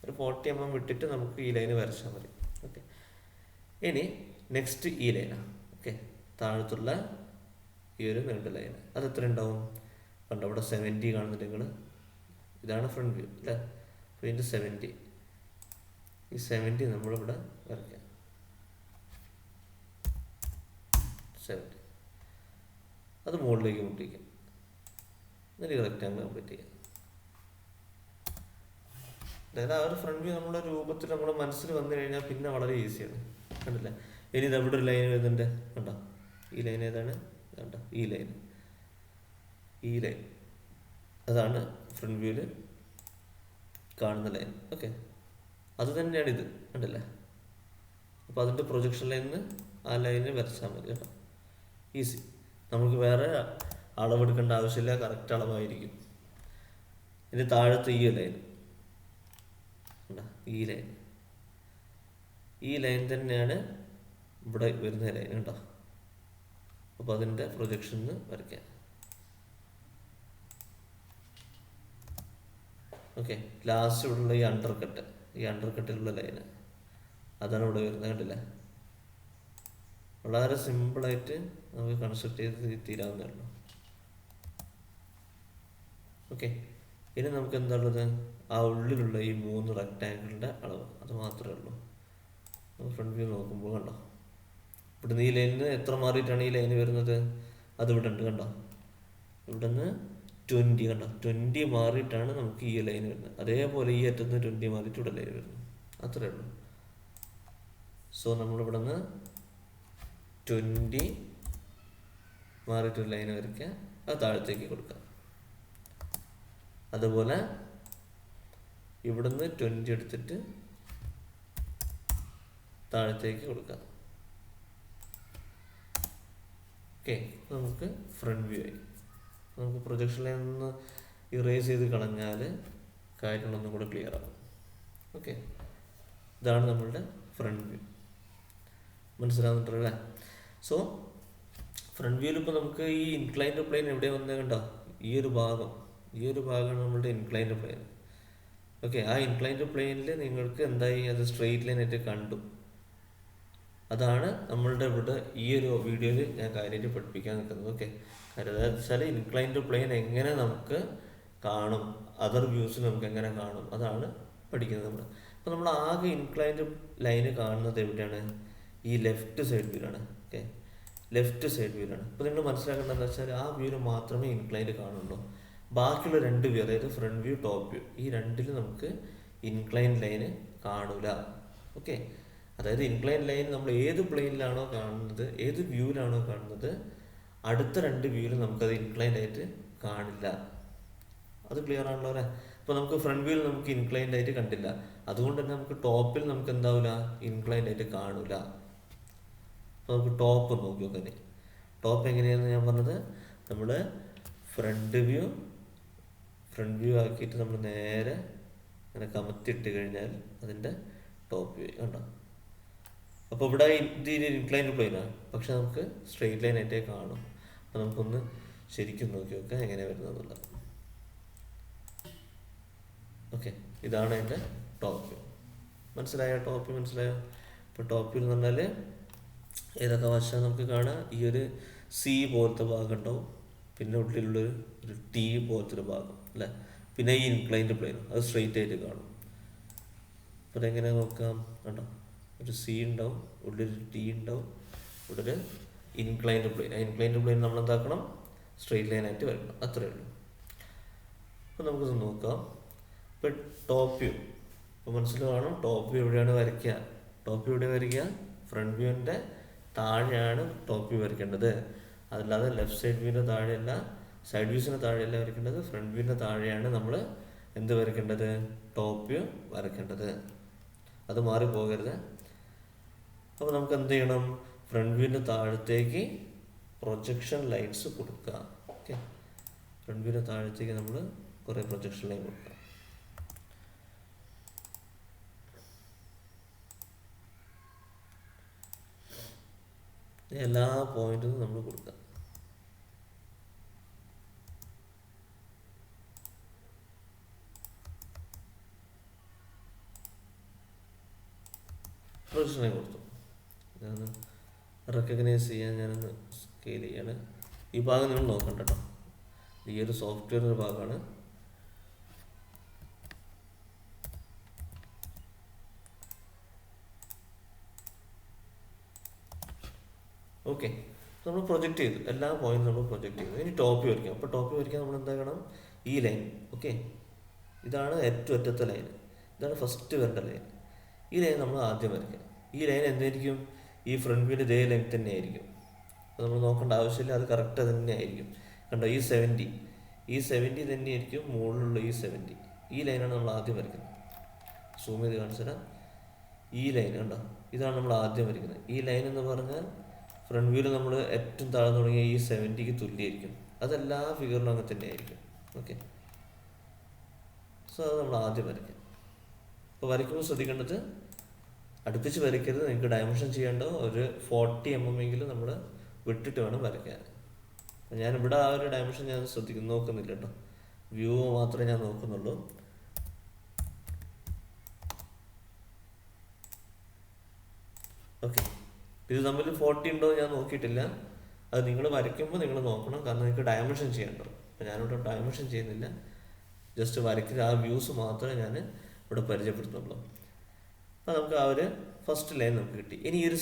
ഒരു 40 mm വിട്ടിട്ട് നമുക്ക് ഈ ലൈന് വരച്ചാൽ മതി. ഓക്കെ. ഇനി നെക്സ്റ്റ് ഈ ലൈനാണ്. ഓക്കെ, താഴത്തുള്ള ഈ ഒരു നീണ്ട ലൈന് അത് എത്ര ഉണ്ടാവും? കണ്ടോ, അവിടെ 70 കാണുന്നുണ്ട് നിങ്ങൾ. ഇതാണ് ഫ്രണ്ട് വ്യൂ അല്ലേ. അപ്പോൾ ഇതിൻ്റെ 70, ഈ 70 നമ്മളിവിടെ വരയ്ക്കാം. 70 അത് മുകളിലേക്ക് മുട്ടിക്കാം. എന്നിട്ട് റെക്റ്റാങ്കിൾ കംപ്ലീറ്റ് ചെയ്യാം. അതായത് ആ ഒരു ഫ്രണ്ട് വ്യൂ നമ്മുടെ രൂപത്തിൽ നമ്മുടെ മനസ്സിൽ വന്നു കഴിഞ്ഞാൽ പിന്നെ വളരെ ഈസിയാണ്. കണ്ടില്ല? ഇനി ഇത് എവിടെ ഒരു ലൈൻ വരുന്നുണ്ട് കണ്ടോ, ഈ ലൈൻ ഏതാണ്? കണ്ടോ, ഈ ലൈൻ, ഈ ലൈൻ അതാണ് ഫ്രണ്ട് വ്യൂവിൽ കാണുന്ന ലൈൻ. ഓക്കെ, അത് തന്നെയാണ് ഇത്, കണ്ടില്ലേ? അപ്പോൾ അതിൻ്റെ പ്രൊജക്ഷൻ ലൈനിന് ആ ലൈനിൽ വരച്ചാൽ മതി കേട്ടോ. ഈസി, നമുക്ക് വേറെ അളവെടുക്കേണ്ട ആവശ്യമില്ല, കറക്റ്റ് അളവായിരിക്കും. ഇനി താഴത്തെ ഈ ലൈൻ, ഈ ലൈൻ, ഈ ലൈൻ തന്നെയാണ് ഇവിടെ വരുന്ന ലൈൻ കേട്ടോ. അപ്പോൾ അതിൻ്റെ പ്രൊജക്ഷന് വരയ്ക്കാം. ഓക്കെ, ലാസ്റ്റ് ഇവിടെയുള്ള ഈ അണ്ടർ കട്ട്, ഈ അണ്ടർ കട്ടിലുള്ള ലൈന് അതാണ് ഇവിടെ വരുന്നത്. കണ്ടില്ല? വളരെ സിമ്പിളായിട്ട് നമുക്ക് കൺസ്ട്രക്ട് ചെയ്ത് തീരാവുന്നേ ഉള്ളൂ. ഓക്കെ, ഇനി നമുക്ക് എന്താണുള്ളത്? ആ ഉള്ളിലുള്ള ഈ 3 റെക്റ്റാങ്കിളിൻ്റെ അളവ്, അത് മാത്രമേ ഉള്ളൂ. നമ്മൾ ഫ്രണ്ട് വ്യൂ നോക്കുമ്പോൾ കണ്ടോ, ഇവിടുന്ന് ഈ ലൈനിന് എത്ര മാറിയിട്ടാണ് ഈ ലൈന് വരുന്നത്? അത് ഇവിടെ ഉണ്ട് കണ്ടോ, ഇവിടുന്ന് 20 കണ്ടോ, 20 മാറിയിട്ടാണ് നമുക്ക് ഈ ലൈൻ വരുന്നത്. അതേപോലെ ഈ അറ്റത്ത് 20 മാറിയിട്ട് ഇവിടെ ലൈൻ വരുന്നു, അത്രേ ഉള്ളൂ. സോ നമ്മളിവിടെ നിന്ന് 20 മാറിയിട്ടൊരു ലൈൻ വരയ്ക്കുക, അത് താഴത്തേക്ക് കൊടുക്കാം. അതുപോലെ ഇവിടുന്ന് 20 എടുത്തിട്ട് താഴത്തേക്ക് കൊടുക്കാം. ഓക്കെ, നമുക്ക് ഫ്രണ്ട് വ്യൂ ആയി. നമുക്ക് പ്രൊജക്ഷൻ ലൈൻ ഒന്ന് ഇറേസ് ചെയ്ത് കളഞ്ഞാൽ കാര്യങ്ങളൊന്നും കൂടെ ക്ലിയർ ആകും. ഓക്കെ, ഇതാണ് നമ്മളുടെ ഫ്രണ്ട് വ്യൂ. മനസ്സിലാവുന്നുണ്ടല്ലേ? സോ ഫ്രണ്ട് വ്യൂവിൽ ഇപ്പോൾ നമുക്ക് ഈ ഇൻക്ലൈൻഡ് പ്ലെയിൻ എവിടെ വന്നത് കണ്ടോ, ഈ ഒരു ഭാഗമാണ് നമ്മളുടെ ഇൻക്ലൈൻഡ് പ്ലെയിൻ. ഓക്കെ, ആ ഇൻക്ലൈൻഡ് പ്ലെയിനിൽ നിങ്ങൾക്ക് എന്തായി, അത് സ്ട്രെയിറ്റ് ലൈൻ ആയിട്ട് കണ്ടു. അതാണ് നമ്മളുടെ ഇവിടെ ഈ ഒരു വീഡിയോയിൽ ഞാൻ കാര്യമായിട്ട് പഠിപ്പിക്കാൻ നിൽക്കുന്നത്. ഓക്കെ, കാര്യം എന്താണെന്ന് വെച്ചാൽ ഇൻക്ലൈൻഡ് പ്ലെയിൻ എങ്ങനെ നമുക്ക് കാണും, അതർ വ്യൂസിൽ നമുക്ക് എങ്ങനെ കാണും, അതാണ് പഠിക്കുന്നത് നമ്മൾ. അപ്പോൾ നമ്മൾ ആകെ ഇൻക്ലൈൻഡ് ലൈന് കാണുന്നത് എവിടെയാണ്? ഈ ലെഫ്റ്റ് സൈഡ് വ്യൂലാണ്. ഓക്കെ, ലെഫ്റ്റ് സൈഡ് വ്യൂലാണ്. അപ്പോൾ നിങ്ങൾ മനസ്സിലാക്കേണ്ടതെന്ന് വെച്ചാൽ ആ വ്യൂവിൽ മാത്രമേ ഇൻക്ലൈൻഡ് കാണുള്ളൂ. ബാക്കിയുള്ള 2 വ്യൂ, അതായത് ഫ്രണ്ട് വ്യൂ, ടോപ്പ് വ്യൂ, ഈ രണ്ടിലും നമുക്ക് ഇൻക്ലൈൻ ലൈന് കാണൂല. ഓക്കെ, അതായത് ഇൻക്ലൈൻ ലൈൻ നമ്മൾ ഏത് പ്ലെയിനിലാണോ കാണുന്നത്, ഏത് വ്യൂവിലാണോ കാണുന്നത്, അടുത്ത 2 വ്യൂവിൽ നമുക്കത് ഇൻക്ലൈൻഡ് ആയിട്ട് കാണില്ല. അത് ക്ലിയർ ആണല്ലോ അല്ലേ? ഇപ്പോൾ നമുക്ക് ഫ്രണ്ട് വ്യൂവിൽ നമുക്ക് ഇൻക്ലൈൻഡ് ആയിട്ട് കണ്ടില്ല, അതുകൊണ്ട് തന്നെ നമുക്ക് ടോപ്പിൽ നമുക്ക് എന്താവില്ല, ഇൻക്ലൈൻഡ് ആയിട്ട് കാണൂല. അപ്പോൾ നമുക്ക് ടോപ്പ് നോക്കി നോക്കാൻ. ടോപ്പ് എങ്ങനെയാണെന്ന് ഞാൻ പറഞ്ഞത്, നമ്മൾ ഫ്രണ്ട് വ്യൂ ആക്കിയിട്ട് നമ്മൾ നേരെ അങ്ങനെ കമത്തിയിട്ട് കഴിഞ്ഞാൽ അതിൻ്റെ ടോപ്പ് വ്യൂ കണ്ടോ. അപ്പോൾ ഇവിടെ ഇത് ഇൻക്ലൈൻഡ് പ്ലെയിനാണ്, പക്ഷെ നമുക്ക് സ്ട്രെയിറ്റ് ലൈൻ ആയിട്ടേ കാണും. അപ്പോൾ നമുക്കൊന്ന് ശരിക്കും നോക്കി നോക്കാം എങ്ങനെയാണ് വരുന്നതെന്നുള്ളത്. ഓക്കെ, ഇതാണ് അതിൻ്റെ ടോപ്പ് വ്യൂ. മനസ്സിലായോ? ടോപ്പ് വ്യൂ മനസ്സിലായോ? ഇപ്പോൾ ടോപ്പ് വ്യൂ എന്ന് പറഞ്ഞാൽ ഏതൊക്കെ വശം നമുക്ക് കാണാം? ഈ ഒരു സി പോലത്തെ ഭാഗം ഉണ്ടാവും, പിന്നെ ഉള്ളിലുള്ളൊരു ടി പോലത്തെ ഒരു ഭാഗം അല്ലേ, പിന്നെ ഈ ഇൻക്ലൈൻഡ് പ്ലെയിൻ അത് സ്ട്രെയിറ്റ് ആയിട്ട് കാണും. അപ്പോൾ അതെങ്ങനെ നോക്കാം? കണ്ടോ, ഒരു സി ഉണ്ടാവും, ഉള്ളിലൊരു ടി ഉണ്ടാവും, ഇവിടെ ഒരു ഇൻക്ലൈൻഡ് പ്ലെയിൻ. ആ ഇൻക്ലൈൻഡ് പ്ലെയിൻ നമ്മൾ എന്താക്കണം? സ്ട്രെയിറ്റ് ലൈനായിട്ട് വരണം, അത്രയേ ഉള്ളൂ. അപ്പോൾ നമുക്കിത് നോക്കാം. ഇപ്പം ടോപ്പ് വ്യൂ ഇപ്പോൾ മനസ്സിലാവണം. ടോപ്പ് വ്യൂ എവിടെയാണ് വരയ്ക്കുക? ടോപ്പ് വ്യൂ എവിടെ വരയ്ക്കുക? ഫ്രണ്ട് വ്യൂവിൻ്റെ താഴെയാണ് ടോപ്പ് വ്യൂ വരയ്ക്കേണ്ടത്. അതല്ലാതെ ലെഫ്റ്റ് സൈഡ് വ്യൂവിൻ്റെ താഴെയല്ല, സൈഡ് വ്യൂസിൻ്റെ താഴെയല്ല വരയ്ക്കേണ്ടത്. ഫ്രണ്ട് വ്യൂവിൻ്റെ താഴെയാണ് നമ്മൾ എന്ത് വരയ്ക്കേണ്ടത്? Top view വരയ്ക്കേണ്ടത്. അത് മാറിപ്പോകരുത്. അപ്പോൾ നമുക്ക് എന്ത് ചെയ്യണം? ഫ്രണ്ട് വ്യൂവിൻ്റെ താഴത്തേക്ക് പ്രൊജക്ഷൻ ലൈൻസ് കൊടുക്കുക. ഓക്കെ, ഫ്രണ്ട് വ്യൂവിൻ്റെ താഴത്തേക്ക് നമ്മൾ കുറേ പ്രൊജക്ഷൻ ലൈൻ കൊടുക്കുക. എല്ലാ പോയിന്റും നമ്മൾ കൊടുക്കുക. പ്രൊജക്ഷൻ ലൈൻ കൊടുത്തു. ഞാൻ റെക്കഗ്നൈസ് ചെയ്യാൻ ഞാനൊന്ന് സ്കെയിൽ ചെയ്യാണ്. ഈ ഭാഗം നിങ്ങൾ നോക്കണ്ട കേട്ടോ. ഈ ഒരു സോഫ്റ്റ്വെയറിൻ്റെ ഭാഗമാണ്. ഓക്കെ, നമ്മൾ പ്രൊജക്റ്റ് ചെയ്തു. എല്ലാ പോയിന്റും നമ്മൾ പ്രൊജക്റ്റ് ചെയ്തു. ഇനി ടോപ്പ് വരയ്ക്കാം. അപ്പോൾ ടോപ്പ് വരയ്ക്കാൻ നമ്മൾ എന്താക്കണം? ഈ ലൈൻ. ഓക്കെ, ഇതാണ് ഏറ്റവും അറ്റത്തെ ലൈൻ. ഇതാണ് ഫസ്റ്റ് വരേണ്ട ലൈൻ. ഈ ലൈൻ നമ്മൾ ആദ്യം വരയ്ക്കാം. ഈ ലൈൻ എന്തായിരിക്കും? ഈ ഫ്രണ്ട് വ്യൂവിൻ്റെ ഇതേ ലെങ്ത് തന്നെ ആയിരിക്കും. അപ്പോൾ നമ്മൾ നോക്കേണ്ട ആവശ്യമില്ല, അത് കറക്റ്റ് തന്നെ ആയിരിക്കും. കണ്ടോ, ഈ 70 തന്നെയായിരിക്കും മുകളിലുള്ള ഈ 70. ഈ ലൈനാണ് നമ്മൾ ആദ്യം വരയ്ക്കുന്നത്. സൂം ചെയ്ത് കാണിച്ചു തരാം. ഈ ലൈൻ കണ്ടോ, ഇതാണ് നമ്മൾ ആദ്യം വരയ്ക്കുന്നത്. ഈ ലൈൻ എന്ന് പറഞ്ഞാൽ ഫ്രണ്ട് വ്യൂവിൽ നമ്മൾ ഏറ്റവും താഴ്ന്നു തുടങ്ങിയ ഈ 70ക്ക് തുല്യമായിരിക്കും. അതെല്ലാ ഫിഗറിലും അങ്ങനെ തന്നെ ആയിരിക്കും. ഓക്കെ, സോ അത് നമ്മൾ ആദ്യം വരയ്ക്കാം. അപ്പോൾ വരയ്ക്കുമ്പോൾ ശ്രദ്ധിക്കേണ്ടത് അടുപ്പിച്ച് വരയ്ക്കരുത്. നിങ്ങൾക്ക് ഡയമെൻഷൻ ചെയ്യേണ്ട ഒരു 40 mm എങ്കിലും നമ്മൾ വിട്ടിട്ട് വേണം വരയ്ക്കാൻ. ഞാനിവിടെ ആ ഒരു ഡയമെൻഷൻ ഞാൻ നോക്കുന്നില്ല കേട്ടോ. വ്യൂ മാത്രമേ ഞാൻ നോക്കുന്നുള്ളൂ. ഓക്കെ, ഇത് തമ്മിൽ 40 ഉണ്ടോ ഞാൻ നോക്കിയിട്ടില്ല. അത് നിങ്ങൾ വരയ്ക്കുമ്പോൾ നിങ്ങൾ നോക്കണം, കാരണം നിങ്ങൾക്ക് ഡയമെൻഷൻ ചെയ്യണ്ടോ. അപ്പോൾ ഞാനിവിടെ ഡയമെൻഷൻ ചെയ്യുന്നില്ല, ജസ്റ്റ് വരയ്ക്കുന്ന ആ വ്യൂസ് മാത്രമേ ഞാൻ ഇവിടെ പരിചയപ്പെടുത്തുള്ളൂ. അപ്പോൾ നമുക്ക് ആ ഒരു ഫസ്റ്റ് ലൈൻ നമുക്ക് കിട്ടി. ഇനി ഈ ഒരു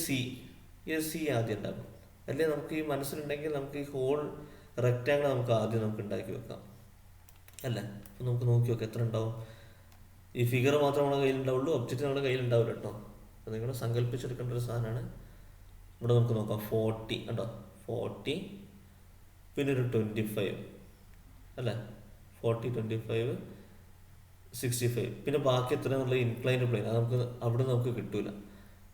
സി ആദ്യം ഉണ്ടാക്കും. അല്ലെങ്കിൽ നമുക്ക് ഈ മനസ്സിലുണ്ടെങ്കിൽ നമുക്ക് ഈ ഹോൾ റെക്റ്റാങ്കിൾ നമുക്ക് ആദ്യം ഉണ്ടാക്കി വെക്കാം അല്ലേ. അപ്പോൾ നമുക്ക് നോക്കി നോക്കാം എത്ര ഉണ്ടാവും. ഈ ഫിഗർ മാത്രം നമ്മുടെ കയ്യിലുണ്ടാവുള്ളൂ, ഒബ്ജക്റ്റ് നമ്മുടെ കയ്യിലുണ്ടാവില്ല കേട്ടോ. അപ്പോൾ നിങ്ങൾ സങ്കല്പിച്ചെടുക്കേണ്ട ഒരു സാധനമാണ്. ഇവിടെ നമുക്ക് നോക്കാം 40 ഉണ്ടോ, 40 പിന്നെ ഒരു 25 അല്ലേ, 40, 25, 65 പിന്നെ ബാക്കി എത്ര എന്നുള്ള ഇൻക്ലൈൻഡ് പ്ലെയിൻ. അത് നമുക്ക് കിട്ടൂല.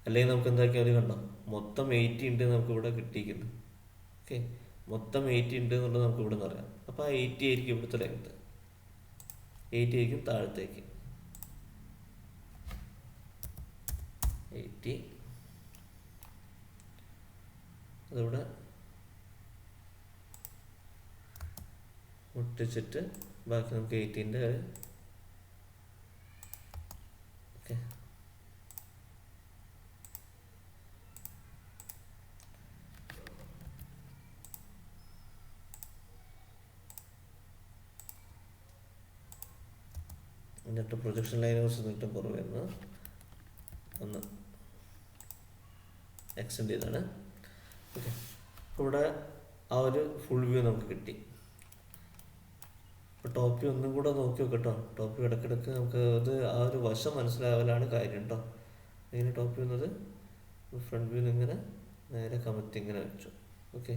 അല്ലെങ്കിൽ നമുക്ക് എന്താക്കിയാൽ കണ്ടോ മൊത്തം 80 ഉണ്ട് നമുക്ക് ഇവിടെ കിട്ടിയിരിക്കുന്നു. ഓക്കെ, മൊത്തം 80 ഉണ്ട് എന്നുള്ളത് നമുക്ക് ഇവിടെ നിന്ന് അറിയാം. അപ്പോൾ ആ 80 ആയിരിക്കും ഇവിടുത്തെ ലെങ്ത്, 80 ആയിരിക്കും താഴത്തേക്ക് 80. അതിവിടെ ഒട്ടിച്ചിട്ട് ബാക്കി നമുക്ക് 80ൻ്റെ ഓക്കെ. എന്നിട്ട് പ്രൊജക്ഷൻ ലൈനെ കുറിച്ച് നീട്ടം കുറവായിരുന്നു, ഒന്ന് എക്സ്റ്റെൻഡ് ചെയ്താണ്. ഓക്കെ, ഇവിടെ ആ ഒരു ഫുൾ വ്യൂ നമുക്ക് കിട്ടി. അപ്പോൾ ടോപ്പ് വ്യൂ ഒന്നും കൂടെ നോക്കി നോക്കട്ടോ. ടോപ്പ് വ്യൂ ഇടയ്ക്കിടയ്ക്ക് നമുക്ക് അത് ആ ഒരു വശം മനസ്സിലാവലാണ് കാര്യം കേട്ടോ. ഇങ്ങനെ ടോപ്പ് വ്യൂ എന്നത് ഫ്രണ്ട് വ്യൂ ഇങ്ങനെ നേരെ കമത്തി ഇങ്ങനെ വെച്ചു. ഓക്കെ,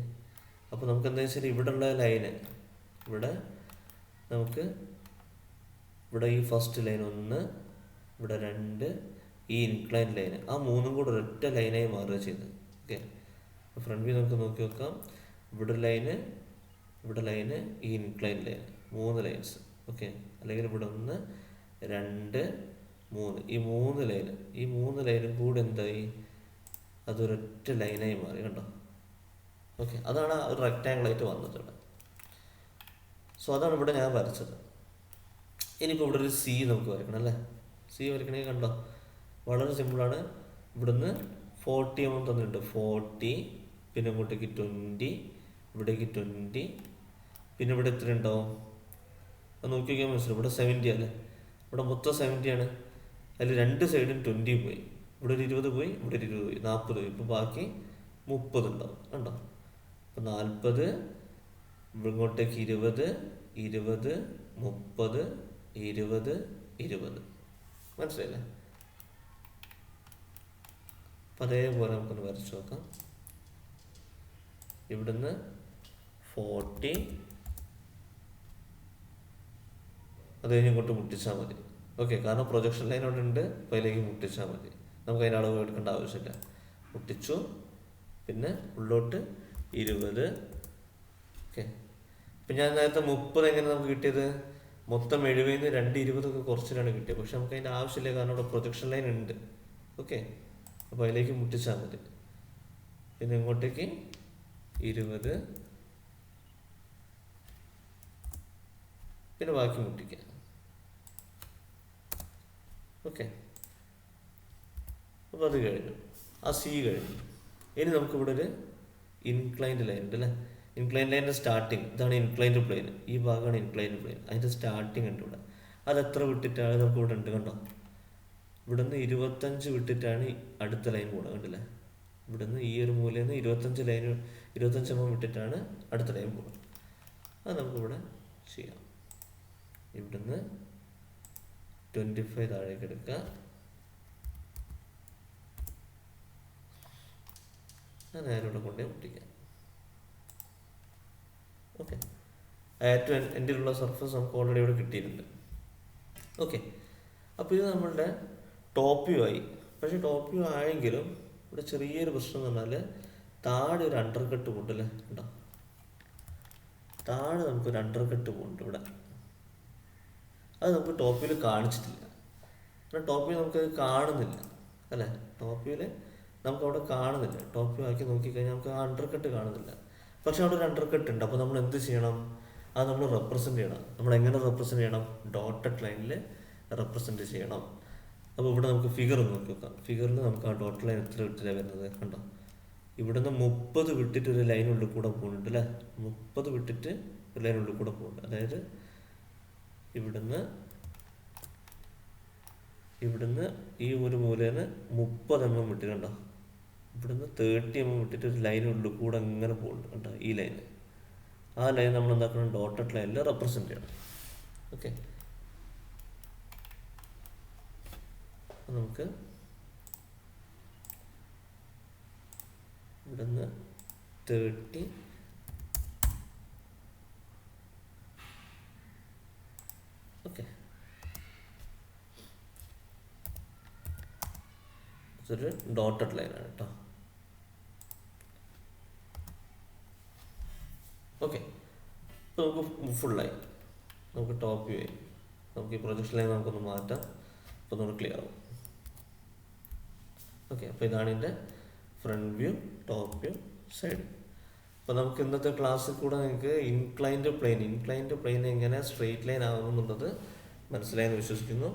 അപ്പോൾ നമുക്ക് എന്താ വെച്ചാൽ ഇവിടെയുള്ള ലൈന് ഇവിടെ നമുക്ക് ഇവിടെ ഈ ഫസ്റ്റ് ലൈൻ 1, ഇവിടെ 2, ഈ ഇൻക്ലൈൻ ലൈന് ആ 3 കൂടെ ഒരൊറ്റ ലൈനായി മാറുക ചെയ്ത്. ഓക്കെ, ഫ്രണ്ട് വ്യൂ നമുക്ക് നോക്കി നോക്കാം. ഇവിടെ ലൈന്, ഇവിടെ ലൈന്, ഈ ഇൻക്ലൈൻ ലൈൻ, 3 ലൈൻസ്. ഓക്കെ, അല്ലെങ്കിൽ ഇവിടെ 1, 2, 3 ഈ 3 ലൈനും കൂടെ എന്തായി, അതൊരൊറ്റ ലൈനായി മാറി കണ്ടോ. ഓക്കെ, അതാണ് ഒരു റെക്റ്റാങ്കിളായിട്ട് വന്നത് ഇവിടെ. സോ അതാണ് ഇവിടെ ഞാൻ വരച്ചത്. ഇനിയിപ്പോൾ ഇവിടെ ഒരു സി നമുക്ക് വരയ്ക്കണം അല്ലേ. സി വരയ്ക്കണമെങ്കിൽ കണ്ടോ വളരെ സിമ്പിളാണ്. ഇവിടുന്ന് 40 mm തന്നിട്ടുണ്ട്, 40 പിന്നെ ഇങ്ങോട്ടേക്ക് 20, ഇവിടേക്ക് 20 പിന്നെ ഇവിടെ എത്ര ഉണ്ടാവും അത് നോക്കി നോക്കിയാൽ മനസ്സിലാവും. ഇവിടെ 70 അല്ലേ, ഇവിടെ മൊത്തം 70 ആണ്. അതിൽ 2 സൈഡും 20 പോയി. ഇവിടെ ഒരു 20 പോയി, ഇവിടെ ഒരു 20 പോയി, 40 പോയി. ഇപ്പോൾ ബാക്കി 30 ഉണ്ടാവും കണ്ടോ. അപ്പോൾ 40, ഇങ്ങോട്ടേക്ക് 20, 20, 30, 20, 20. മനസ്സിലായില്ലേ? അപ്പം അതേപോലെ നമുക്കൊന്ന് വരച്ച് നോക്കാം. ഇവിടുന്ന് 40, അത് കഴിഞ്ഞ് ഇങ്ങോട്ട് മുട്ടിച്ചാൽ മതി. ഓക്കെ, കാരണം പ്രൊജക്ഷൻ ലൈൻ അവിടെ ഉണ്ട്, അപ്പോൾ അതിലേക്ക് മുട്ടിച്ചാൽ മതി. നമുക്ക് അതിൻ്റെ അളവ് എടുക്കേണ്ട ആവശ്യമില്ല. മുട്ടിച്ചു, പിന്നെ ഉള്ളോട്ട് 20. ഓക്കെ, ഇപ്പം ഞാൻ നേരത്തെ 30 എങ്ങനെ നമുക്ക് കിട്ടിയത്? മൊത്തം 70 220 കുറച്ചിലാണ് കിട്ടിയത്. പക്ഷെ നമുക്ക് അതിൻ്റെ ആവശ്യമില്ല, കാരണം അവിടെ പ്രൊജക്ഷൻ ലൈൻ ഉണ്ട്. ഓക്കെ, അപ്പോൾ അതിലേക്ക് മുട്ടിച്ചാൽ മതി. പിന്നെ ഇങ്ങോട്ടേക്ക് 20, പിന്നെ ബാക്കി മുട്ടിക്കുക. ഓക്കെ, അപ്പോൾ അത് കഴിഞ്ഞു, ആ സി കഴിഞ്ഞു. ഇനി നമുക്കിവിടെ ഒരു ഇൻക്ലൈൻഡ് ലൈൻ ഉണ്ട് അല്ലേ? ഇൻക്ലൈൻഡ് ലൈനിൻ്റെ സ്റ്റാർട്ടിങ് ഇതാണ് ഇൻക്ലൈൻഡ് പ്ലെയിൻ. ഈ ഭാഗമാണ് ഇൻക്ലൈൻഡ് പ്ലെയിൻ. അതിൻ്റെ സ്റ്റാർട്ടിങ് ഉണ്ട് ഇവിടെ. അത് എത്ര വിട്ടിട്ടാണ് നമുക്ക് ഇവിടെ ഉണ്ട്? കണ്ടോ, ഇവിടെ നിന്ന് 25 വിട്ടിട്ടാണ് അടുത്ത ലൈൻ പോകണം. കണ്ടില്ലേ? ഇവിടെ നിന്ന് ഈ ഒരു മൂലയിൽ നിന്ന് 25 വിട്ടിട്ടാണ് അടുത്ത ലൈൻ പോകുന്നത്. അത് നമുക്കിവിടെ ചെയ്യാം. ഇവിടുന്ന് 25 താഴേക്ക് എടുക്കുക. നേരെ ഇവിടെ കൊണ്ടുപോയി മുട്ടിക്കാം. ഓക്കെ, ഏറ്റവും എൻ്റെയുള്ള സർഫസ് നമുക്ക് ഓൾറെഡി ഇവിടെ കിട്ടിയിട്ടുണ്ട്. ഓക്കെ, അപ്പോൾ ഇത് നമ്മളുടെ ടോപ്പ് വ്യൂ ആയി. പക്ഷേ ടോപ്പ് വ്യൂ ആയെങ്കിലും ഇവിടെ ചെറിയൊരു പ്രശ്നം എന്ന് പറഞ്ഞാൽ താഴെ ഒരു അണ്ടർ കട്ട് പോകുന്നുണ്ടല്ലേ? ഉണ്ടോ? താഴെ നമുക്കൊരു അണ്ടർ കട്ട് പോകുന്നുണ്ട് ഇവിടെ. അത് നമുക്ക് ടോപ്പ് വ്യൂവിൽ കാണിച്ചിട്ടില്ല. കാരണം ടോപ്പ് വ്യൂ നമുക്കത് കാണുന്നില്ല അല്ലേ? ടോപ്പ് വ്യൂവിൽ നമുക്കവിടെ കാണുന്നില്ല. ടോപ്പ് വ്യൂ ആക്കി നോക്കിക്കഴിഞ്ഞാൽ നമുക്ക് ആ അണ്ടർ കട്ട് കാണുന്നില്ല. പക്ഷെ അവിടെ ഒരു അണ്ടർ കട്ട് ഉണ്ട്. അപ്പോൾ നമ്മൾ എന്ത് ചെയ്യണം? അത് നമ്മൾ റെപ്രസെൻ്റ് ചെയ്യണം. നമ്മൾ എങ്ങനെ റെപ്രസെൻ്റ് ചെയ്യണം? ഡോട്ടഡ് ലൈനിൽ റെപ്രസെൻ്റ് ചെയ്യണം. അപ്പോൾ ഇവിടെ നമുക്ക് ഫിഗർ നോക്കി നോക്കാം. ഫിഗറിൽ നമുക്ക് ആ ഡോട്ടഡ് ലൈൻ എത്ര വിട്ടിട്ടാണ് വരുന്നത്? കണ്ടോ, ഇവിടുന്ന് 30 വിട്ടിട്ട് ഒരു ലൈൻ ഉള്ളിൽ കൂടെ പോകുന്നുണ്ട് അല്ലേ? 30 വിട്ടിട്ട് ഒരു ലൈൻ ഉള്ളിൽ കൂടെ പോകുന്നുണ്ട്. അതായത് ഇവിടുന്ന് ഈ ഒരു മൂലയിൽ 30 mm വിട്ട്, കണ്ടോ, ഇവിടുന്ന് 30 mm വിട്ടിട്ട് ഒരു ലൈൻ ഉള്ളിൽ കൂടെ അങ്ങനെ പോകുന്നുണ്ട്. കണ്ടോ, ഈ ലൈന്. ആ ലൈൻ നമ്മൾ എന്താക്കണം? ഡോട്ടഡ് ലൈനിൽ റെപ്രസെൻ്റ് ചെയ്യണം. ഓക്കെ, നമുക്ക് ഇവിടുന്ന് 30, ഓക്കെ, ഇതൊരു ഡോട്ടഡ് ലൈനാണ് കേട്ടോ. ഓക്കെ, ഇപ്പോൾ നമുക്ക് ഫുള്ളായി. നമുക്ക് ടോപ്പ് വ്യൂ ആയി. നമുക്ക് ഈ പ്രൊജക്ഷൻ ലൈൻ നമുക്കൊന്ന് മാറ്റാം. അപ്പോൾ നമ്മൾ ക്ലിയർ ആവും. ഓക്കെ, അപ്പോൾ ഇതാണ് എൻ്റെ front view, top view, side. അപ്പോൾ നമുക്ക് ഇന്നത്തെ ക്ലാസ്സിൽ കൂടെ നിങ്ങൾക്ക് ഇൻക്ലൈൻഡ് പ്ലെയിൻ എങ്ങനെ സ്ട്രെയിറ്റ് ലൈൻ ആകുമെന്നുള്ളത് മനസ്സിലായെന്ന് വിശ്വസിക്കുന്നു.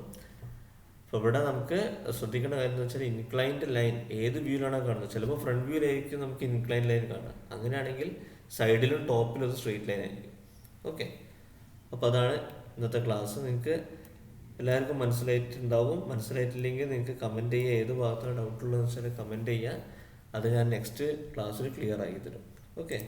അപ്പോൾ ഇവിടെ നമുക്ക് ശ്രദ്ധിക്കേണ്ട കാര്യം എന്ന് വെച്ചാൽ ഇൻക്ലൈൻഡ് ലൈൻ ഏത് വ്യൂവിലാണ് കാണുന്നത്? ചിലപ്പോൾ ഫ്രണ്ട് വ്യൂവിലായിരിക്കും നമുക്ക് ഇൻക്ലൈൻഡ് ലൈൻ കാണുക. അങ്ങനെയാണെങ്കിൽ സൈഡിലും ടോപ്പിലും അത് സ്ട്രെയിറ്റ് ലൈൻ ആയിരിക്കും. ഓക്കെ, അപ്പോൾ അതാണ് ഇന്നത്തെ ക്ലാസ്. നിങ്ങൾക്ക് എല്ലാവർക്കും മനസ്സിലായിട്ടുണ്ടാവും. മനസ്സിലായിട്ടില്ലെങ്കിൽ നിങ്ങൾക്ക് കമൻറ്റ് ചെയ്യുക. ഏത് ഭാഗത്താണ് ഡൗട്ടുള്ളതെന്ന് വെച്ചാൽ കമൻറ്റ് ചെയ്യുക. അത് ഞാൻ നെക്സ്റ്റ് ക്ലാസ്സിൽ ക്ലിയർ ആക്കി തരും. ഓക്കെ.